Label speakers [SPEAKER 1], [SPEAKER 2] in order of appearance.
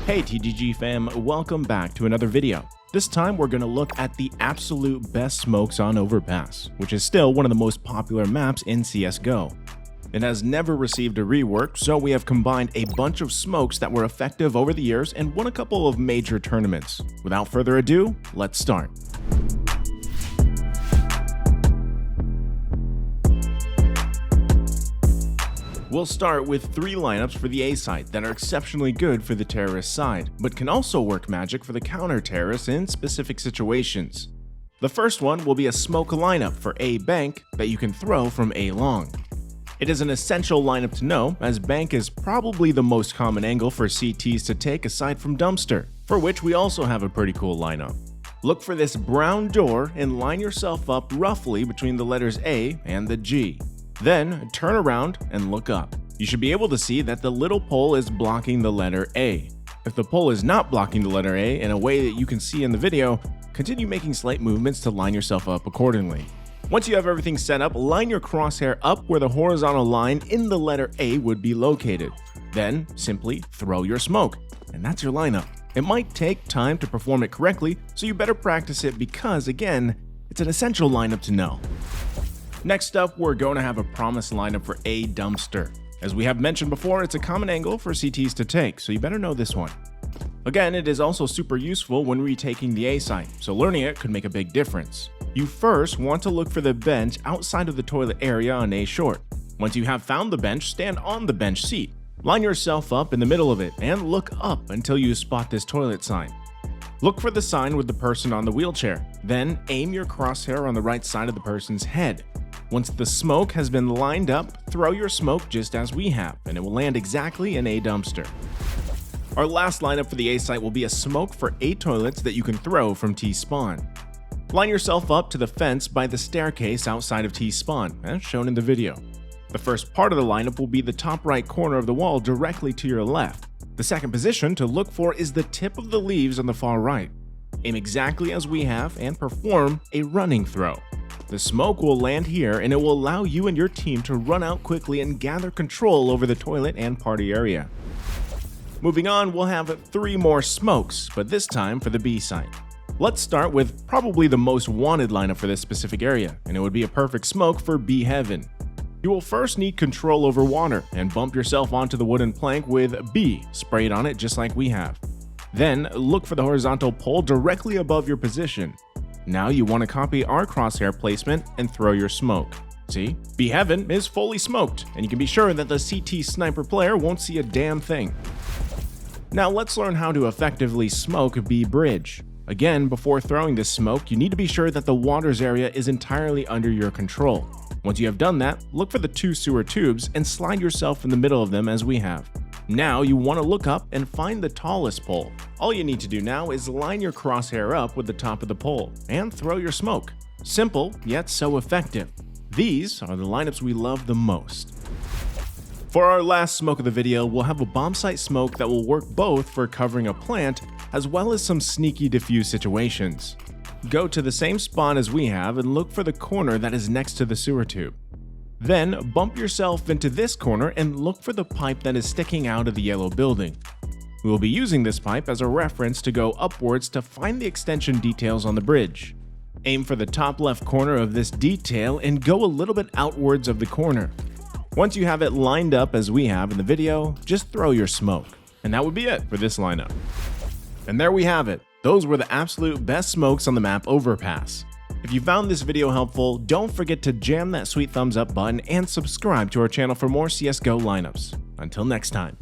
[SPEAKER 1] Hey TGG fam, welcome back to another video. This time we're going to look at the absolute best smokes on Overpass, which is still one of the most popular maps in CSGO. It has never received a rework, so we have combined a bunch of smokes that were effective over the years and won a couple of major tournaments. Without further ado, let's start. We'll start with 3 lineups for the A side that are exceptionally good for the terrorist side, but can also work magic for the counter-terrorists in specific situations. The first one will be a smoke lineup for A bank that you can throw from A long. It is an essential lineup to know, as bank is probably the most common angle for CTs to take aside from dumpster, for which we also have a pretty cool lineup. Look for this brown door and line yourself up roughly between the letters A and the G. Then turn around and look up. You should be able to see that the little pole is blocking the letter A. If the pole is not blocking the letter A in a way that you can see in the video, continue making slight movements to line yourself up accordingly. Once you have everything set up, line your crosshair up where the horizontal line in the letter A would be located. Then simply throw your smoke, and that's your lineup. It might take time to perform it correctly, so you better practice it because, again, it's an essential lineup to know. Next up, we're going to have a promise lineup for A dumpster. As we have mentioned before, it's a common angle for CTs to take, so you better know this one. Again, it is also super useful when retaking the A side, so learning it could make a big difference. You first want to look for the bench outside of the toilet area on A short. Once you have found the bench, stand on the bench seat. Line yourself up in the middle of it and look up until you spot this toilet sign. Look for the sign with the person on the wheelchair, then aim your crosshair on the right side of the person's head. Once the smoke has been lined up, throw your smoke just as we have, and it will land exactly in A dumpster. Our last lineup for the A site will be a smoke for A toilets that you can throw from T spawn. Line yourself up to the fence by the staircase outside of T spawn, as shown in the video. The first part of the lineup will be the top right corner of the wall directly to your left. The second position to look for is the tip of the leaves on the far right. Aim exactly as we have and perform a running throw. The smoke will land here and it will allow you and your team to run out quickly and gather control over the toilet and party area. Moving on, we'll have 3 more smokes, but this time for the B side. Let's start with probably the most wanted lineup for this specific area, and it would be a perfect smoke for B heaven. You will first need control over water and bump yourself onto the wooden plank with B sprayed on it just like we have. Then look for the horizontal pole directly above your position. Now you want to copy our crosshair placement and throw your smoke. See? B heaven is fully smoked, and you can be sure that the CT sniper player won't see a damn thing. Now let's learn how to effectively smoke B bridge. Again, before throwing this smoke, you need to be sure that the waters area is entirely under your control. Once you have done that, look for the 2 sewer tubes and slide yourself in the middle of them as we have. Now you want to look up and find the tallest pole. All you need to do now is line your crosshair up with the top of the pole and throw your smoke. Simple, yet so effective. These are the lineups we love the most. For our last smoke of the video, we'll have a bomb site smoke that will work both for covering a plant as well as some sneaky diffuse situations. Go to the same spawn as we have and look for the corner that is next to the sewer tube. Then bump yourself into this corner and look for the pipe that is sticking out of the yellow building. We will be using this pipe as a reference to go upwards to find the extension details on the bridge. Aim for the top left corner of this detail and go a little bit outwards of the corner. Once you have it lined up as we have in the video, just throw your smoke. And that would be it for this lineup. And there we have it. Those were the absolute best smokes on the map Overpass. If you found this video helpful, don't forget to jam that sweet thumbs up button and subscribe to our channel for more CSGO lineups. Until next time.